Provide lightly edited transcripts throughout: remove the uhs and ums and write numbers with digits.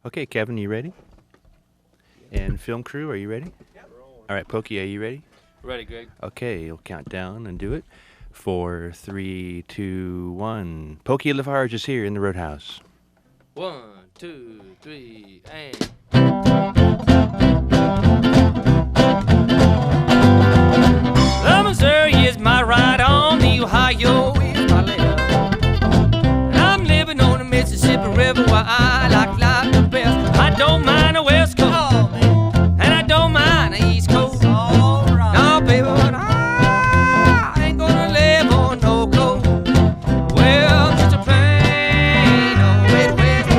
Okay, Kevin, you ready? And film crew, are you ready? Yep. All right, Pokey, are you ready? Ready, Greg. Okay, you'll count down and do it. 4, 3, 2, 1. Pokey LaFarge is here in the Roadhouse. 1, 2, 3, and... The Missouri is my right arm, the Ohio is my left. I'm living on the Mississippi River where I like life the best. I don't mind the West Coast, and I don't mind the East Coast. No, baby, but I ain't gonna live on no coast. Well, just a plain old Midwest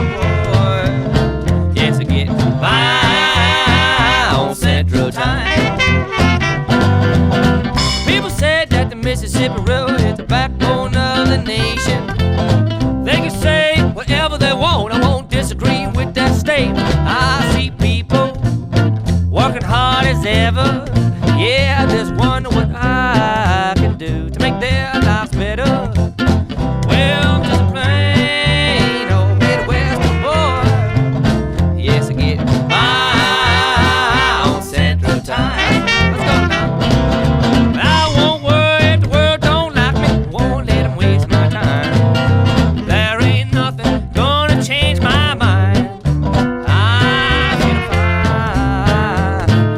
boy. Yes, I get by on Central Time. People said that the Mississippi River is the backbone of the nation. They can say whatever they want, I won't disagree with that statement. I see people working hard as ever. Yeah, I just wonder what I can do to make their lives better. Well, I'm just a plain old Midwest boy. Yes, I get by on Central Time. Let's go now. I won't worry if the world don't like me. Won't let them waste my time. There ain't nothing gonna change my mind. I'm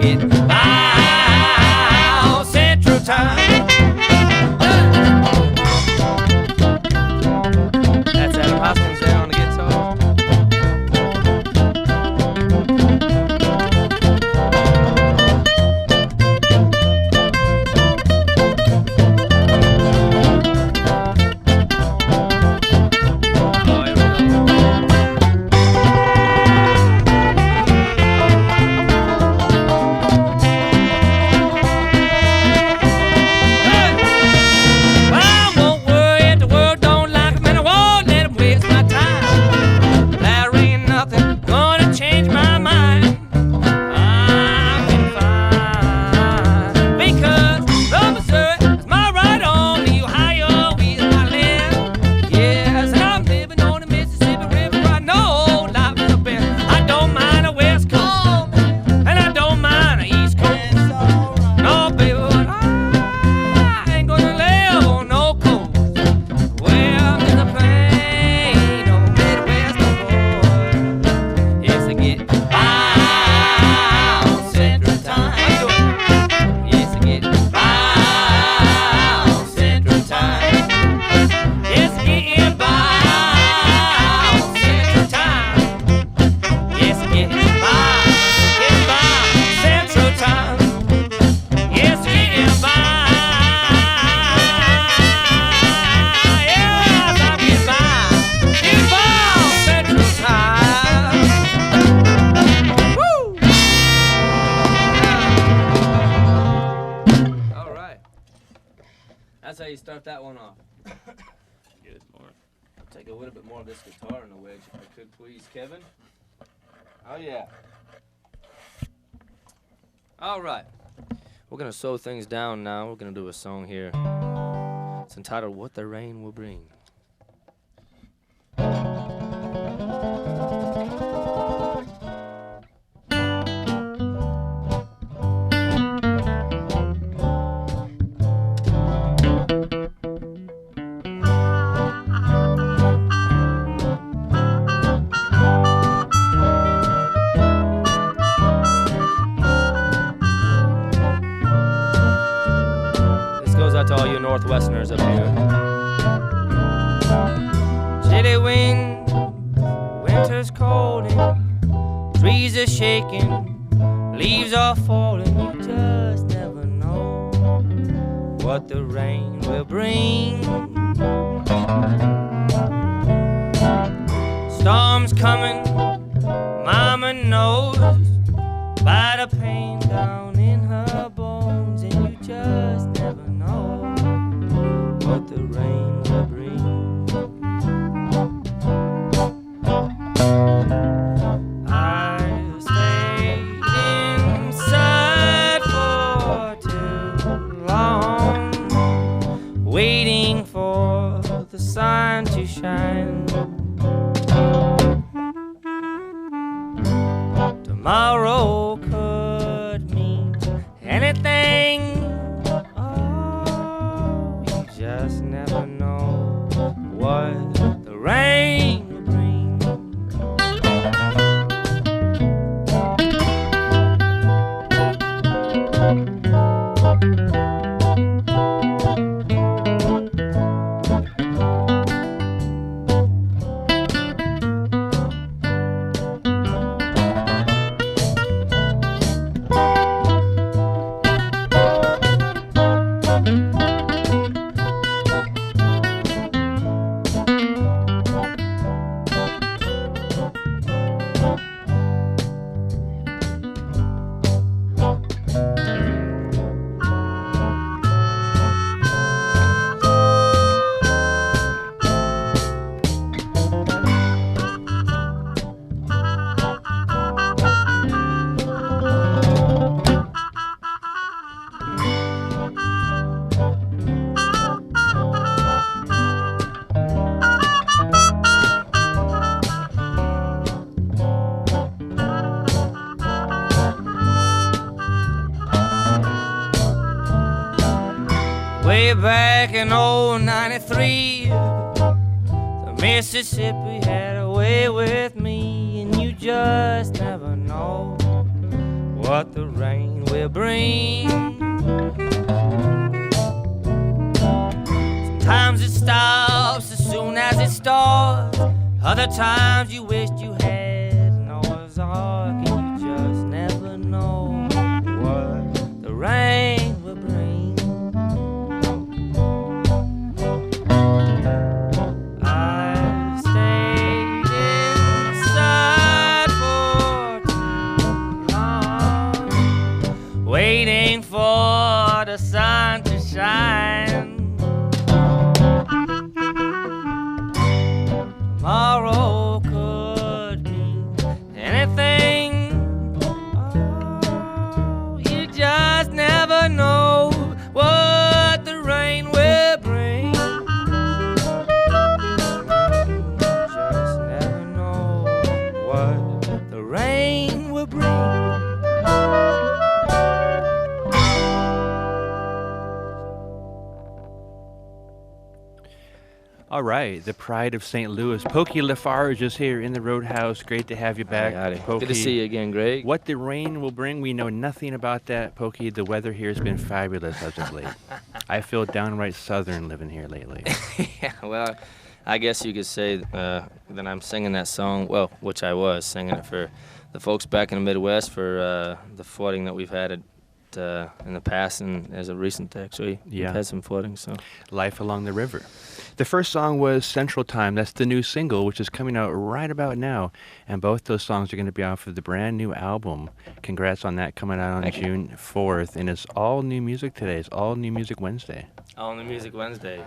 get by on Central Time. That's Adam Hoskins there on the guitar. Oh, here we go. Well, I won't worry if the world don't like me, and I won't let them waste my time. There ain't nothing gonna change my mind. I'm getting fine because the Missouri is my right arm, the Ohio is my left. Yes, and I'm living on the Mississippi River. I know life is the best. I don't mind the West Coast, and I don't mind the East Coast. No, baby, but I ain't gonna live on no coast. Well, I'm just a plain old Midwest boy. Yes, I get by on Central Time. Yes, I get by on Central Time. Yes, I get by on Central Time. Yes, I get by Central Time. Yes, I get by. Yes, I get by Central Time. Woo! All right. That's how you start that one off. Good morning. I'll take a little bit more of this guitar in the wedge if I could, please, Kevin. Oh, yeah. All right. We're going to slow things down now. We're going to do a song here. It's entitled What the Rain Will Bring. This goes out to all you Northwesterners up here. Chilly wind, winter's cold, and trees are shaking, leaves are falling. You just never know what the rain will bring. Storm's coming, Mama knows by the pain down in her bones, and you just never know what the rain will bring. I stayed inside for too long, waiting for the sun to shine. Way back in old 93, the Mississippi had a way with me, and you just never know what the rain will bring. Sometimes it stops as soon as it starts, other times you wished you had Noah's Ark, and you just never know what the rain will bring. Waiting for the sun to shine. Tomorrow could be anything. Oh, you just never know what the rain will bring. You just never know what the rain will bring. All right, the pride of St. Louis, Pokey LaFarge is here in the Roadhouse. Great to have you back, Pokey. Good to see you again, Greg. What the rain will bring, we know nothing about that, Pokey. The weather here has been fabulous as of late. I feel downright southern living here lately. Yeah, well, I guess you could say that I'm singing that song, well, which I was singing it for the folks back in the Midwest for the flooding that we've had in the past, and as of recent, actually, Yeah. we've had some flooding. So Life Along the River. The first song was Central Time. That's the new single, which is coming out right about now. And both those songs are going to be off of the brand new album. Congrats on that, coming out on Thank you. June 4th. And it's all new music today. It's all new music Wednesday. on the Music Wednesday,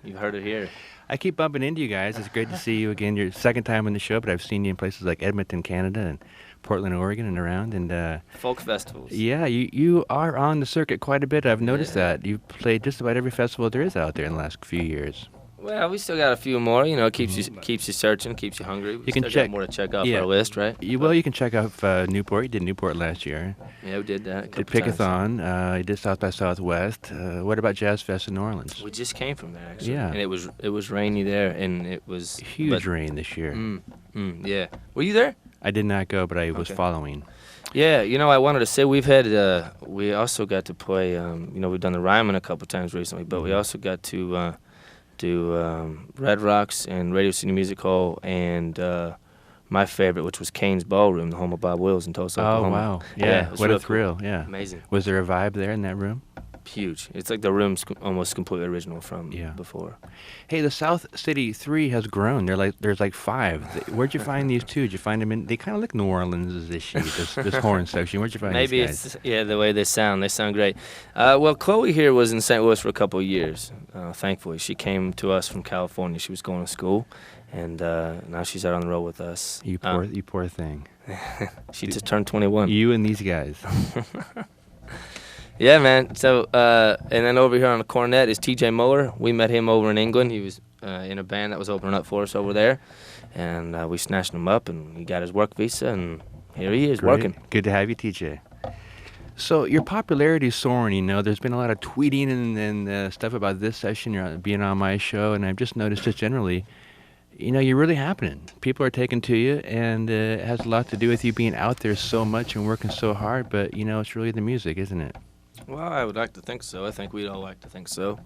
you've heard it here. I keep bumping into you guys. It's great to see you again. Your second time on the show, but I've seen you in places like Edmonton, Canada, and Portland, Oregon, and around. And Folk festivals. yeah, you are on the circuit quite a bit. I've noticed Yeah. that. You've played just about every festival there is out there in the last few years. Well, we still got a few more. You know, it keeps you searching, keeps you hungry. We You can still check- got more to check off yeah. our list, right? Well, you can check out Newport. You did Newport last year. Yeah, we did that. Did couple times. Pickathon. You did South by Southwest. What about Jazz Fest in New Orleans? We just came from there, actually. Yeah. And it was rainy there, and it was Huge rain this year. Yeah. Were you there? I did not go, but I was Okay. following. Yeah. You know, I wanted to say we've had we also got to play. You know, we've done the Ryman a couple times recently, but we also got to do Red Rocks and Radio City Music Hall, and my favorite, which was Kane's Ballroom, the home of Bob Wills in Tulsa, Oh, Oklahoma. wow. Yeah, Yeah, it was what real a cool. thrill. Yeah. Amazing. Was there a vibe there in that room? Huge. It's like the room's almost completely original from Yeah. before. Hey, the South City 3 has grown. There's like 5. Where'd you find these 2? Did you find them in? They kind of look New Orleans-ish, this horn section. Where'd you find Maybe these guys? it's the way they sound. They sound great. Well, Chloe here was in St. Louis for a couple of years. Thankfully, she came to us from California. She was going to school, and now she's out on the road with us. You poor thing. She just turned 21. You and these guys. Yeah, man. So, and then over here on the cornet is T.J. Muller. We met him over in England. He was in a band that was opening up for us over there, and we snatched him up, and he got his work visa, and here he is Great. working. Good to have you, TJ. So your popularity is soaring, you know. There's been a lot of tweeting and stuff about this session, you're being on my show, and I've just noticed just generally, you know, you're really happening. People are taking to you, and it has a lot to do with you being out there so much and working so hard, but, you know, it's really the music, isn't it? Well, I would like to think so. I think we'd all like to think so.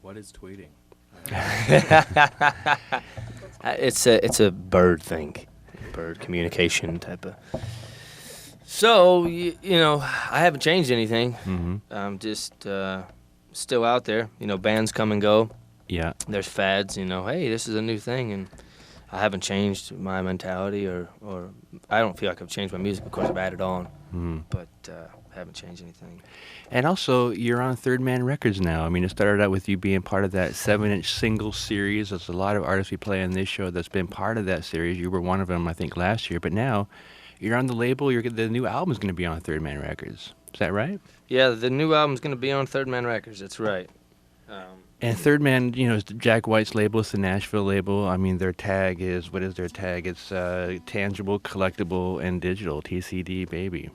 What is tweeting? It's a bird thing, bird communication type of. So you know, I haven't changed anything. Mm-hmm. I'm just still out there. You know, bands come and go. Yeah. There's fads. You know, hey, this is a new thing, and I haven't changed my mentality, or I don't feel like I've changed my music. Of course, I've added on, but I haven't changed anything. And also, you're on Third Man Records now. I mean, it started out with you being part of that 7-inch single series. There's a lot of artists we play on this show that's been part of that series. You were one of them, I think, last year. But now, you're on the label. The new album's going to be on Third Man Records. Is that right? Yeah, the new album's going to be on Third Man Records. That's right. And Third Man, is Jack White's label. It's the Nashville label. I mean, their tag is, what is their tag? It's tangible, collectible, and digital, TCD, baby.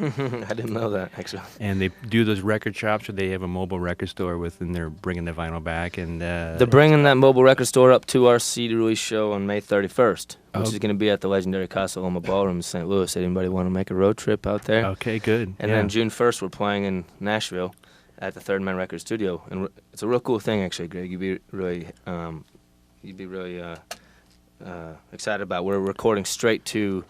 I didn't know that, actually. And they do those record shops where they have a mobile record store and they're bringing the vinyl back. And they're bringing that mobile record store up to our CD release show on May 31st, which is going to be at the legendary Casa Loma Ballroom in St. Louis. Anybody want to make a road trip out there? Okay, good. And then June 1st, we're playing in Nashville at the Third Man Records studio, and it's a real cool thing, actually, Greg. You'd be really excited about. We're recording straight to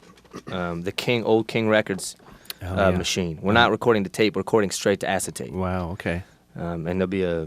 the Old King Records machine. We're not recording to tape. We're recording straight to acetate. Wow. Okay. And there'll be a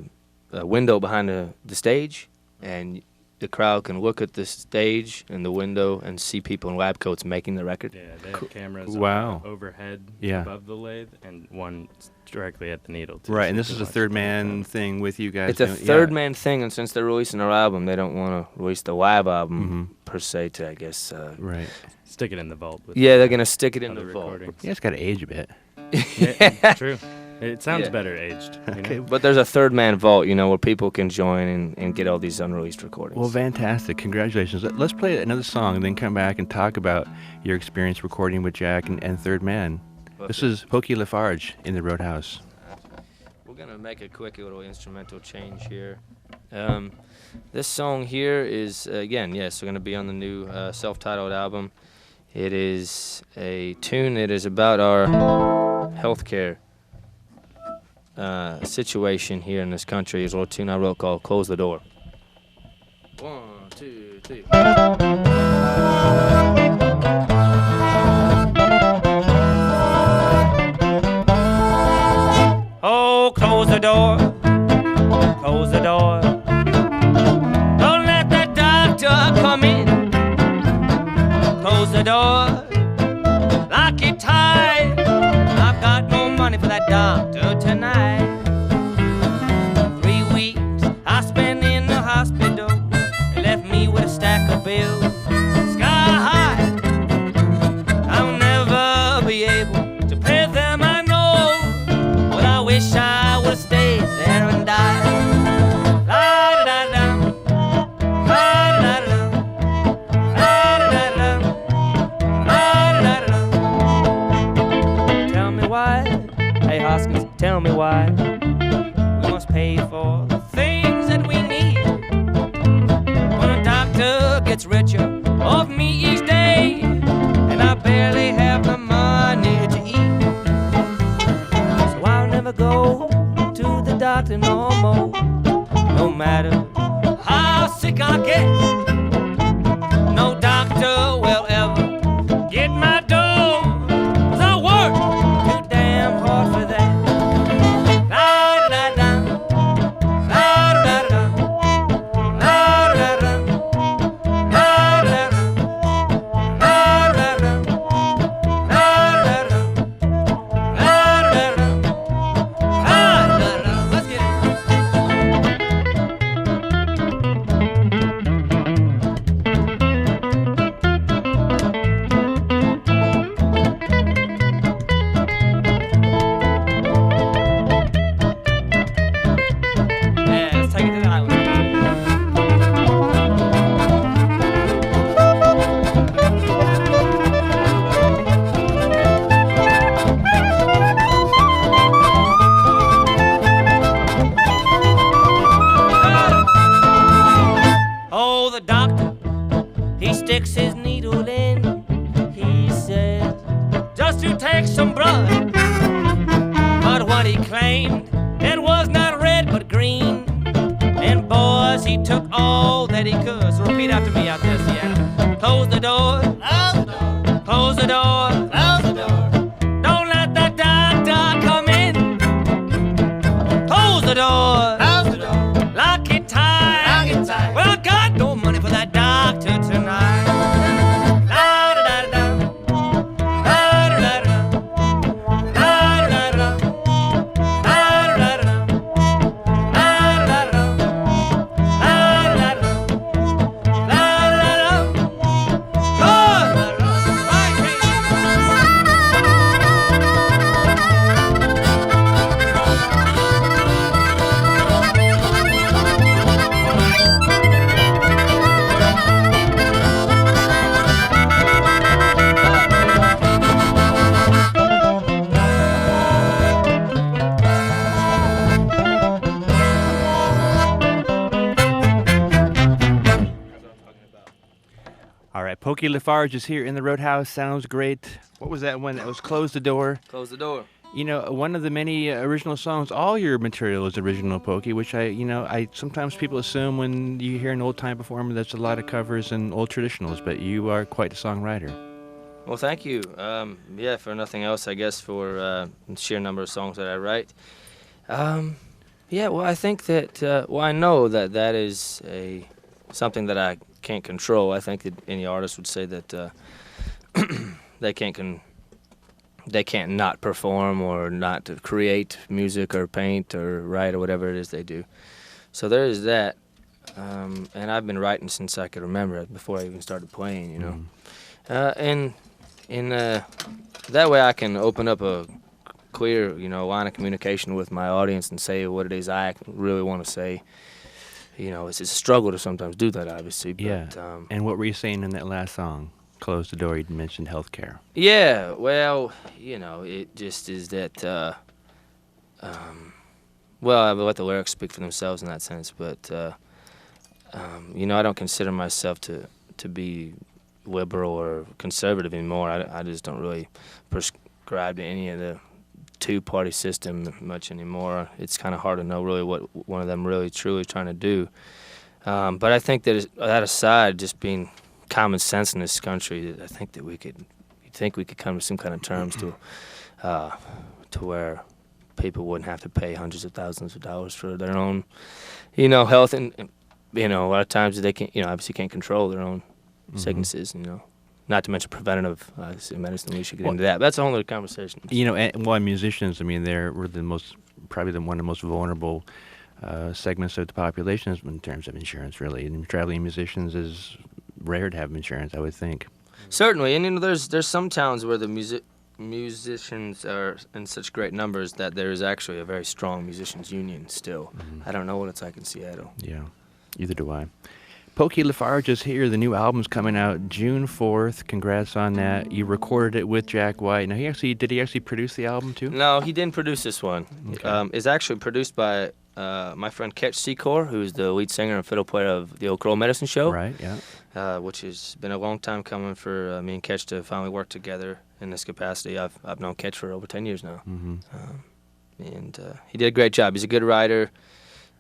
window behind the stage, and the crowd can look at the stage and the window and see people in lab coats making the record. Yeah, they have cameras overhead above the lathe, and one directly at the needle, too. Right, and this is a Third Man thing with you guys. It's a Third Man thing, and since they're releasing their album, they don't want to release the live album per se to, I guess. Right. Stick it in the vault. They're going to stick it in the vault. Yeah, it's got to age a bit. Yeah, true. It sounds better aged. Okay. But there's a Third Man vault, where people can join and get all these unreleased recordings. Well, fantastic. Congratulations. Let's play another song and then come back and talk about your experience recording with Jack and Third Man. This is Pokey LaFarge in the Roadhouse. We're going to make a quick little instrumental change here. This song here is, again, we're going to be on the new self-titled album. It is a tune that is about our healthcare situation here in this country. It's a little tune I wrote called Close the Door. 1, 2, 3. Oh, close the door, close the door. Don't let that doctor come in. Close the door, lock it tight. I've got no money for that doctor tonight. 3 weeks I spent in the hospital. They left me with a stack of bills, sky high. I'll never be able to pay them, I know, but I wish I would stay there and die. Tell me why we must pay for the things that we need. When a doctor gets richer off me each day, and I barely have the money to eat, so I'll never go to the doctor no more. No matter how sick I get, no doctor will ever get my dough, 'cause I work too damn hard for that. Lock it tight. Well, I got no money for that doctor tonight. All right, Pokey LaFarge is here in the Roadhouse. Sounds great. What was that one that was Close the Door? Close the door. You know, one of the many original songs, all your material is original, Pokey, which I sometimes people assume when you hear an old-time performer, there's a lot of covers and old traditionals, but you are quite a songwriter. Well, thank you. Yeah, for nothing else, I guess, for the sheer number of songs that I write. Yeah, well, I think that, I know that is something that I can't control. I think that any artist would say that they can't not perform or not to create music or paint or write or whatever it is they do. So there is that. And I've been writing since I could remember it, before I even started playing, you know. And in that way I can open up a clear, line of communication with my audience and say what it is I really want to say. It's a struggle to sometimes do that, obviously. But, yeah. And what were you saying in that last song? Close the Door, you mentioned healthcare. Yeah, well, it just is that, I will let the lyrics speak for themselves in that sense, but, I don't consider myself to be liberal or conservative anymore. I just don't really prescribe to any of the two-party system much anymore. It's kind of hard to know really what one of them really truly trying to do. But I think that aside, just being common sense in this country, I think that we could come to some kind of terms to where people wouldn't have to pay hundreds of thousands of dollars for their own, health, and a lot of times they can't, obviously can't control their own sicknesses, Not to mention preventative medicine. We should get into that. But that's a whole other conversation. And musicians, they're one of the most vulnerable segments of the population in terms of insurance, really. And traveling musicians is rare to have insurance, I would think. Certainly, and there's some towns where the musicians are in such great numbers that there is actually a very strong musicians union still. I don't know what it's like in Seattle. Yeah, either do I. Pokey LaFarge is here. The new album's coming out June 4th. Congrats on that. You recorded it with Jack White. Now, did he actually produce the album too? No, he didn't produce this one. Okay. It's actually produced by my friend KEXP, who's the lead singer and fiddle player of the Old Crow Medicine Show. Right, yeah. Which has been a long time coming for me and Ketch to finally work together in this capacity. I've known Ketch for over 10 years now. And he did a great job. He's a good writer.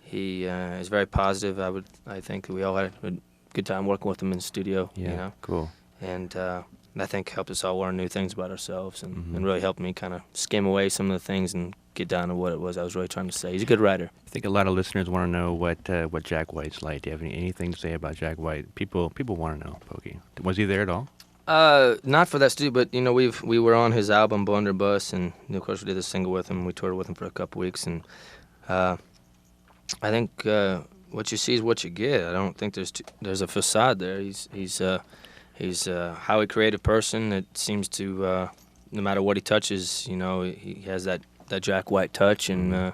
He is very positive. I think we all had a good time working with him in the studio. Yeah, cool. And I think helped us all learn new things about ourselves and really helped me kind of skim away some of the things and get down to what it was I was really trying to say. He's a good writer. I think a lot of listeners want to know what Jack White's like. Do you have anything to say about Jack White? People want to know, Pokey. Was he there at all? Not for that studio, but we were on his album Blunderbuss, and of course we did a single with him. We toured with him for a couple weeks, and I think what you see is what you get. I don't think there's a facade there. He's a highly creative person that seems to no matter what he touches, he has that Jack White touch, and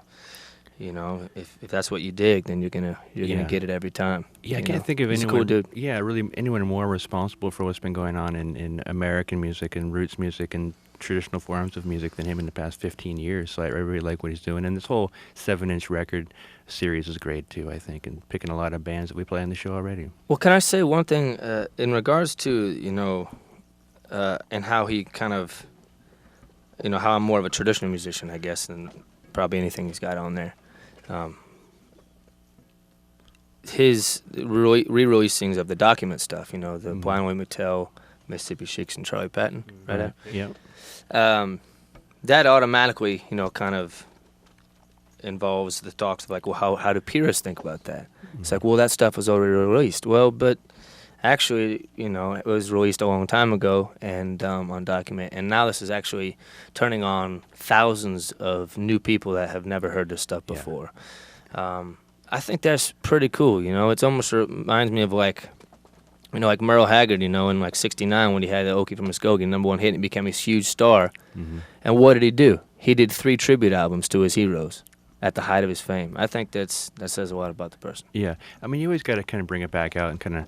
if that's what you dig, then you're gonna get it every time. Yeah, I can't think of He's anyone. a cool dude. Yeah, really anyone more responsible for what's been going on in American music and roots music and traditional forms of music than him in the past 15 years. So I really like what he's doing, and this whole 7-inch record series is great too, I think, and picking a lot of bands that we play on the show already. Well, can I say one thing in regards to and how he kind of how I'm more of a traditional musician, I guess, than probably anything he's got on there. His re-releasings of the document stuff, the Blind Willie McTell, Mississippi Sheiks, and Charlie Patton, right? Yeah. That automatically, kind of involves the talks of like, well, how do purists think about that? It's like, well, that stuff was already released. Well, but actually, it was released a long time ago and on document, and now this is actually turning on thousands of new people that have never heard this stuff before. I think that's pretty cool. It almost reminds me of like Merle Haggard, in like '69 when he had the Okie from Muskogee, #1 hit, and he became a huge star. And what did he do? He did 3 tribute albums to his heroes at the height of his fame. I think that says a lot about the person. Yeah, you always got to kind of bring it back out and kind of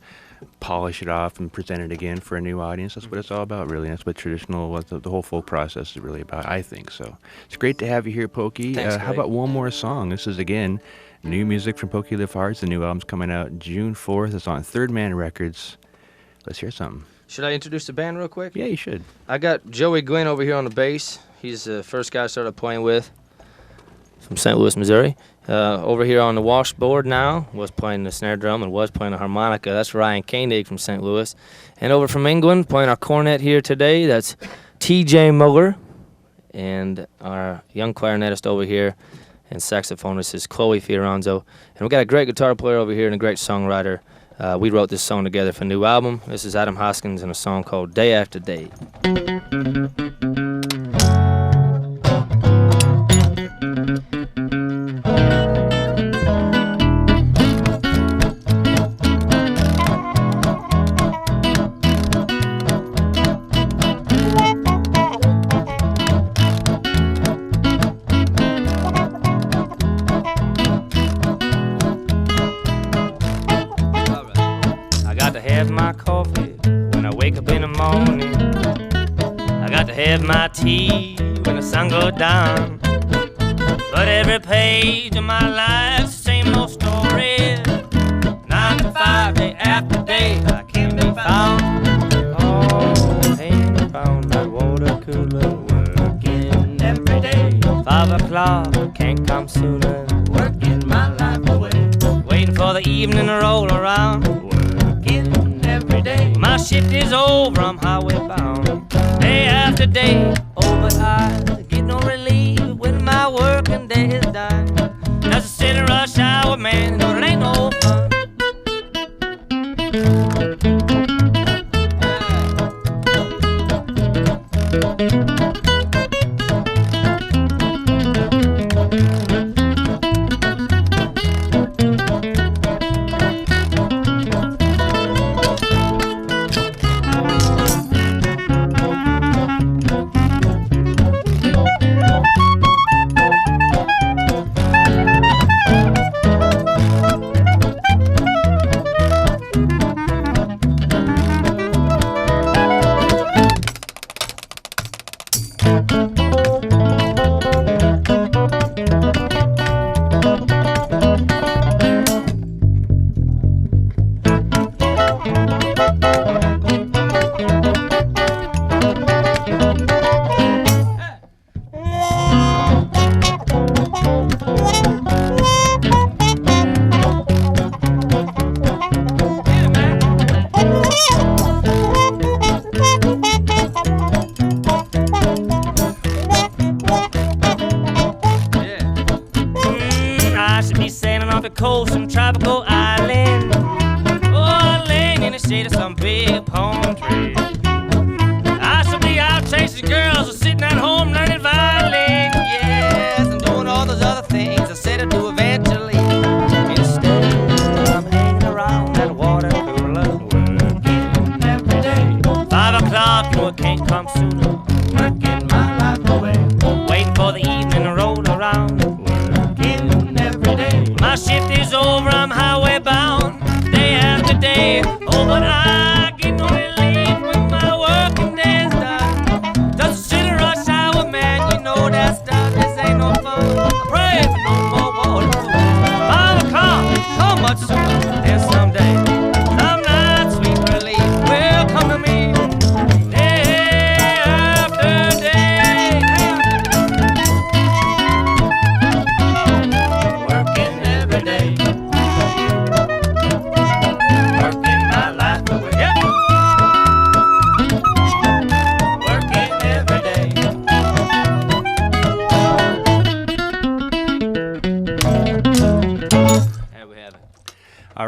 polish it off and present it again for a new audience. That's what it's all about, really. That's what the whole folk process is really about, I think. So it's great to have you here, Pokey. Thanks, how about one more song? This is, again, new music from Pokey LaFarge. The new album's coming out June 4th. It's on Third Man Records. Let's hear something. Should I introduce the band real quick? Yeah, you should. I got Joey Gwynn over here on the bass. He's the first guy I started playing with from St. Louis, Missouri. Over here on the washboard now was playing the snare drum and was playing the harmonica. That's Ryan Koenig from St. Louis. And over from England, playing our cornet here today, that's T.J. Muller. And our young clarinetist over here and saxophonist is Chloe Fioranzo. And we got a great guitar player over here and a great songwriter. We wrote this song together for a new album. This is Adam Hoskins and a song called Day After Day. My tea when the sun goes down, but every page of my life's the same old story. 9 to 5, day after day, I can't be found. Oh, hanging around that water cooler, working every day. 5 o'clock, can't come sooner, working my life away. Waiting for the evening to roll around, working every day. My shift is over, I'm highway bound. Day after day, oh, but I get no relief when my working day is done. That's a city rush hour, man, no, it ain't no fun.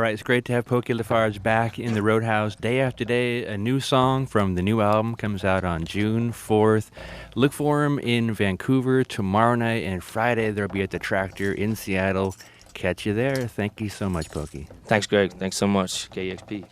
It's great to have Pokey LaFarge back in the Roadhouse. Day After Day, a new song from the new album comes out on June 4th. Look for him in Vancouver tomorrow night, and Friday they'll be at the Tractor in Seattle. Catch you there. Thank you so much, Pokey. Thanks, Greg. Thanks so much, KEXP.